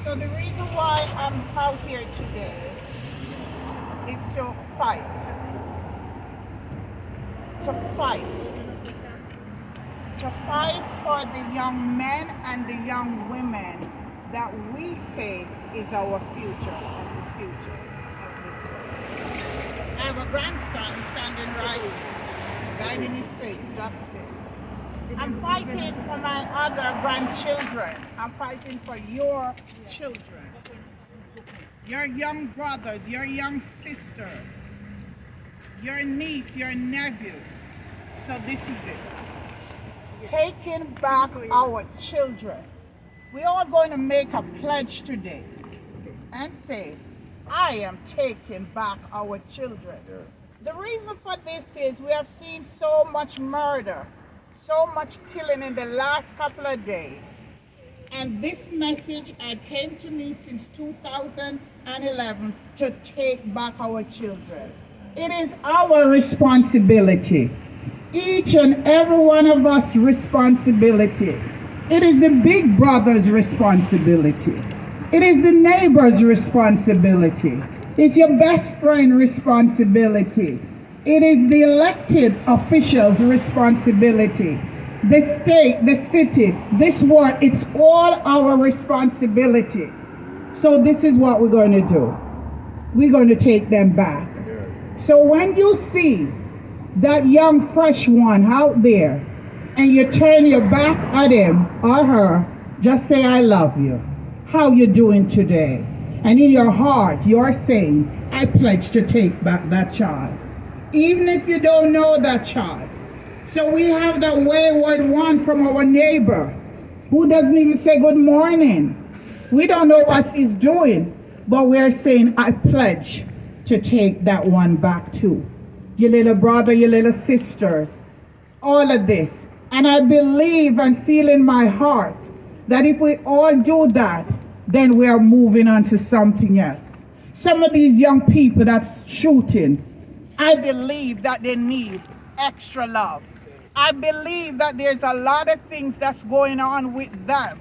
So the reason why I'm out here today is to fight. To fight. To fight for the young men and the young women that we say is our future of the future of this world. I have a grandson standing right here, guiding his face, Justin. I'm fighting for my other grandchildren. I'm fighting for your children, your young brothers, your young sisters, your niece, your nephew. So this is it. Taking back our children. We're all going to make a pledge today and say, I am taking back our children. The reason for this is we have seen so much murder, so much killing in the last couple of days. And this message came to me since 2011 to take back our children. It is our responsibility. Each and every one of us responsibility. It is the big brother's responsibility. It is the neighbor's responsibility. It's your best friend's responsibility. It is the elected official's responsibility. The state, the city, this world, it's all our responsibility. So this is what we're going to do. We're going to take them back. So when you see that young fresh one out there and you turn your back at him or her, just say, I love you. How you doing today? And in your heart, you're saying, I pledge to take back that child. Even if you don't know that child. So we have that wayward one from our neighbor who doesn't even say good morning. We don't know what he's doing, but we're saying, I pledge to take that one back too. Your little brother, your little sisters, all of this. And I believe and feel in my heart that if we all do that, then we are moving on to something else. Some of these young people that's shooting, I believe that they need extra love. I believe that there's a lot of things that's going on with them,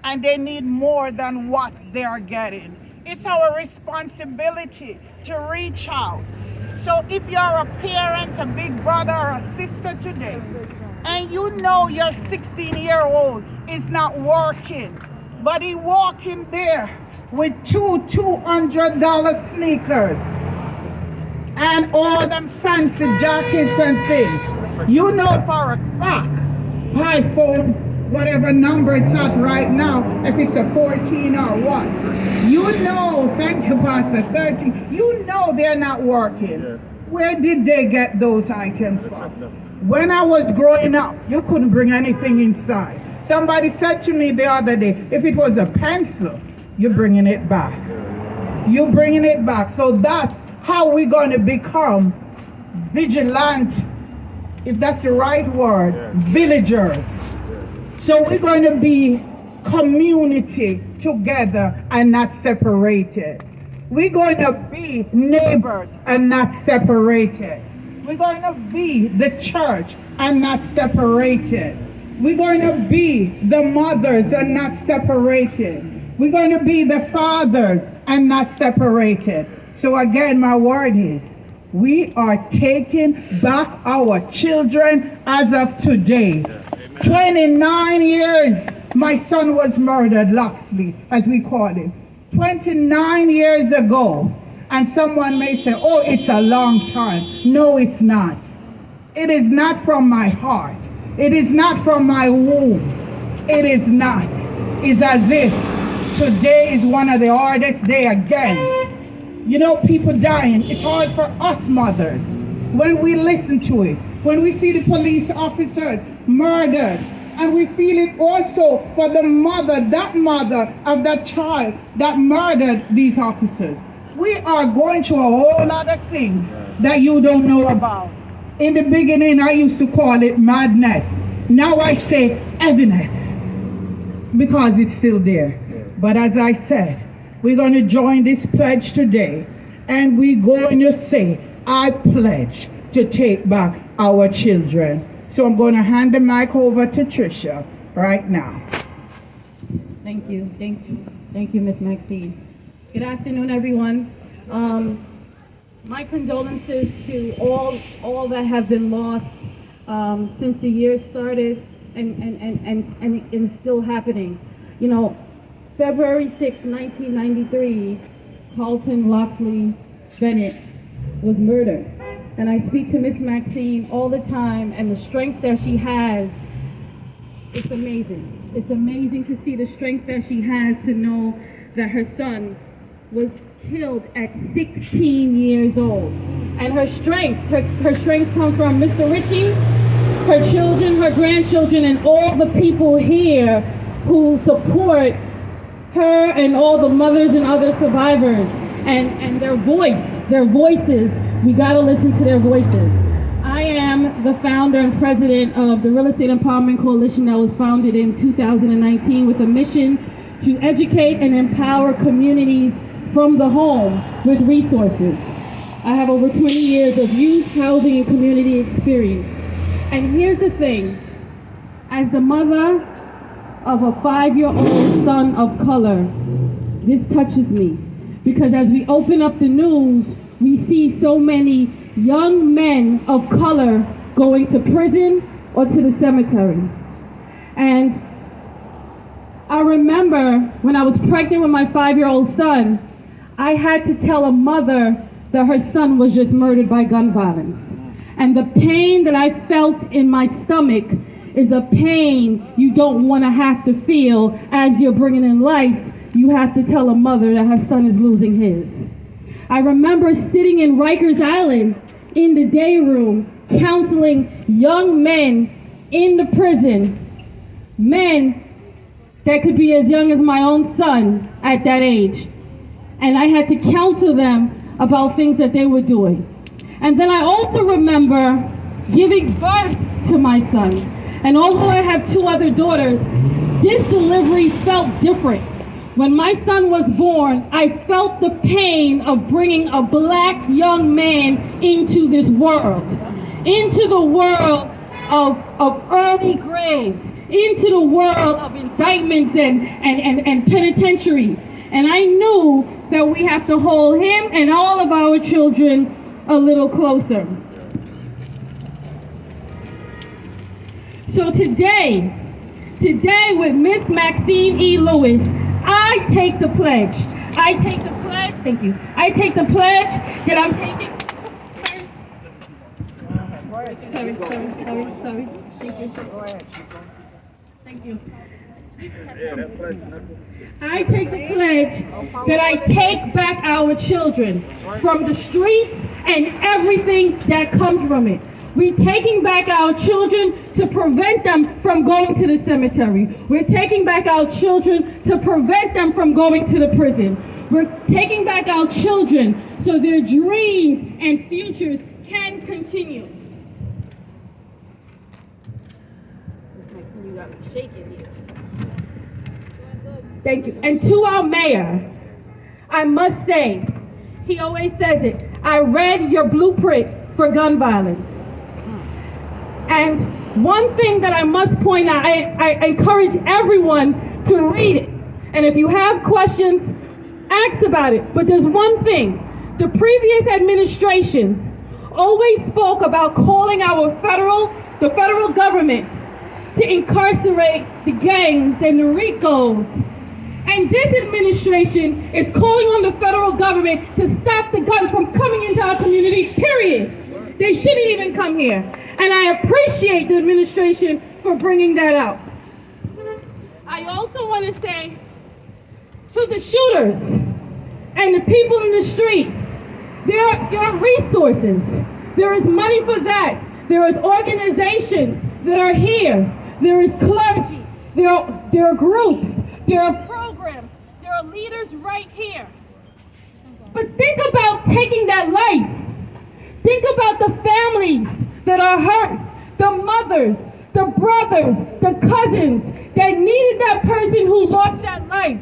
and they need more than what they are getting. It's our responsibility to reach out. So if you're a parent, a big brother, or a sister today, and you know your 16-year-old is not working, but he walking there with two $200 sneakers and all them fancy jackets and things. You know for a fact, iPhone, whatever number it's at right now, if it's a 14 or what, you know, thank you, Pastor, 13, you know they're not working. Yes. Where did they get those items from? When I was growing up, you couldn't bring anything inside. Somebody said to me the other day, if it was a pencil, you're bringing it back. You're bringing it back. So that's how we're going to become vigilant, if that's the right word, villagers. So we're going to be community together and not separated. We're going to be neighbors and not separated. We're going to be the church and not separated. We're going to be the mothers and not separated. We're going to be the fathers and not separated. So again, my word is, we are taking back our children as of today. 29 years, my son was murdered, Loxley, as we call him. 29 years ago. And someone may say, oh, it's a long time. No, it's not. It is not from my heart. It is not from my womb. It is not. It's as if today is one of the hardest days again. You know, people dying. It's hard for us mothers when we listen to it. When we see the police officers murdered. And we feel it also for the mother of that child that murdered these officers. We are going through a whole lot of things that you don't know about. In the beginning, I used to call it madness. Now I say heaviness because it's still there. But as I said, we're going to join this pledge today, and we're going to say, I pledge to take back our children. So I'm going to hand the mic over to Tricia right now. Thank you. Thank you. Thank you, Ms. Maxine. Good afternoon, everyone. My condolences to all that have been lost since the year started and it's still happening. You know, February 6, 1993, Carlton Loxley Bennett was murdered. And I speak to Miss Maxine all the time, and the strength that she has, it's amazing. It's amazing to see the strength that she has to know that her son was killed at 16 years old. And her strength comes from Mr. Ritchie, her children, her grandchildren, and all the people here who support her and all the mothers and other survivors. And their voices, we gotta listen to their voices. I am the founder and president of the Real Estate Empowerment Coalition that was founded in 2019 with a mission to educate and empower communities from the home with resources. I have over 20 years of youth, housing, and community experience. And here's the thing, as the mother of a 5-year-old son of color, this touches me. Because as we open up the news, we see so many young men of color going to prison or to the cemetery. And I remember when I was pregnant with my 5-year-old son, I had to tell a mother that her son was just murdered by gun violence. And the pain that I felt in my stomach is a pain you don't want to have to feel as you're bringing in life. You have to tell a mother that her son is losing his. I remember sitting in Rikers Island in the day room, counseling young men in the prison, men that could be as young as my own son at that age. And I had to counsel them about things that they were doing. And then I also remember giving birth to my son. And although I have 2 other daughters, this delivery felt different. When my son was born, I felt the pain of bringing a black young man into this world, into the world of early graves, into the world of indictments and penitentiary. And I knew that we have to hold him and all of our children a little closer. So today with Miss Maxine E. Lewis, I take the pledge. Thank you. I take the pledge that I'm taking. Sorry. Thank you. Go ahead. Thank you. I take the pledge that I take back our children from the streets and everything that comes from it. We're taking back our children to prevent them from going to the cemetery. We're taking back our children to prevent them from going to the prison. We're taking back our children so their dreams and futures can continue. You got me shaking here. Thank you. And to our mayor, I must say, he always says it, I read your blueprint for gun violence. And one thing that I must point out, I encourage everyone to read it. And if you have questions, ask about it. But there's one thing. The previous administration always spoke about calling the federal government to incarcerate the gangs and the RICOs. And this administration is calling on the federal government to stop the guns from coming into our community, period. They shouldn't even come here. And I appreciate the administration for bringing that out. I also want to say to the shooters and the people in the street, there are resources. There is money for that. There is organizations that are here. There is clergy. There are groups. There are programs. There are leaders right here. But think about taking that life. Think about the families that are hurt, the mothers, the brothers, the cousins that needed that person who lost that life.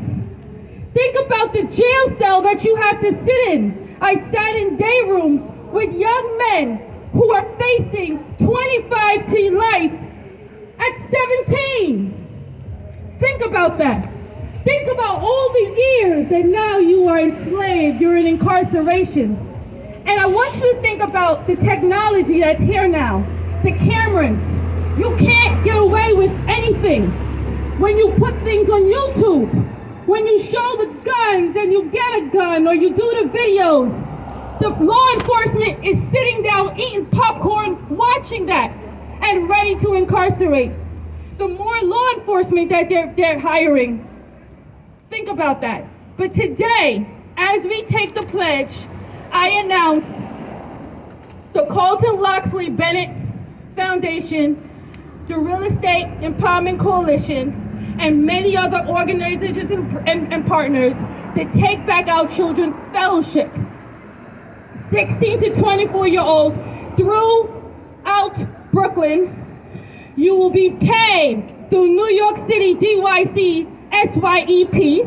Think about the jail cell that you have to sit in. I sat in day rooms with young men who are facing 25 to life at 17. Think about that. Think about all the years that now you are enslaved, you're in incarceration. And I want you to think about the technology that's here now, the cameras. You can't get away with anything. When you put things on YouTube, when you show the guns and you get a gun or you do the videos, the law enforcement is sitting down eating popcorn, watching that, and ready to incarcerate. The more law enforcement that they're hiring, think about that. But today, as we take the pledge, I announce the Carlton Loxley Bennett Foundation, the Real Estate Empowerment Coalition, and many other organizations and partners that Take Back Our Children Fellowship. 16 to 24-year-olds throughout Brooklyn, you will be paid through New York City DYC SYEP.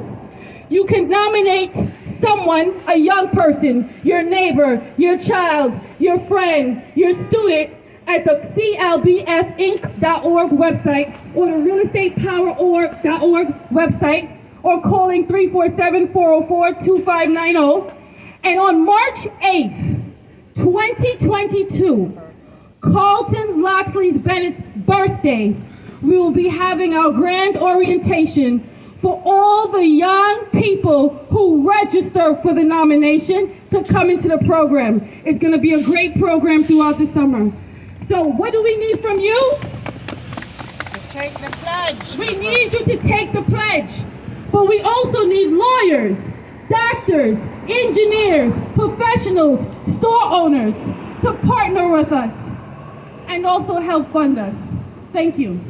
You can nominate someone, a young person, your neighbor, your child, your friend, your student, at the clbfinc.org website or the realestatepower.org website, or calling 347-404-2590. And on March 8th, 2022, Carlton Loxley Bennett's birthday, we will be having our grand orientation for all the young people who register for the nomination to come into the program. It's going to be a great program throughout the summer. So what do we need from you? To take the pledge. We need you to take the pledge. But we also need lawyers, doctors, engineers, professionals, store owners to partner with us and also help fund us. Thank you.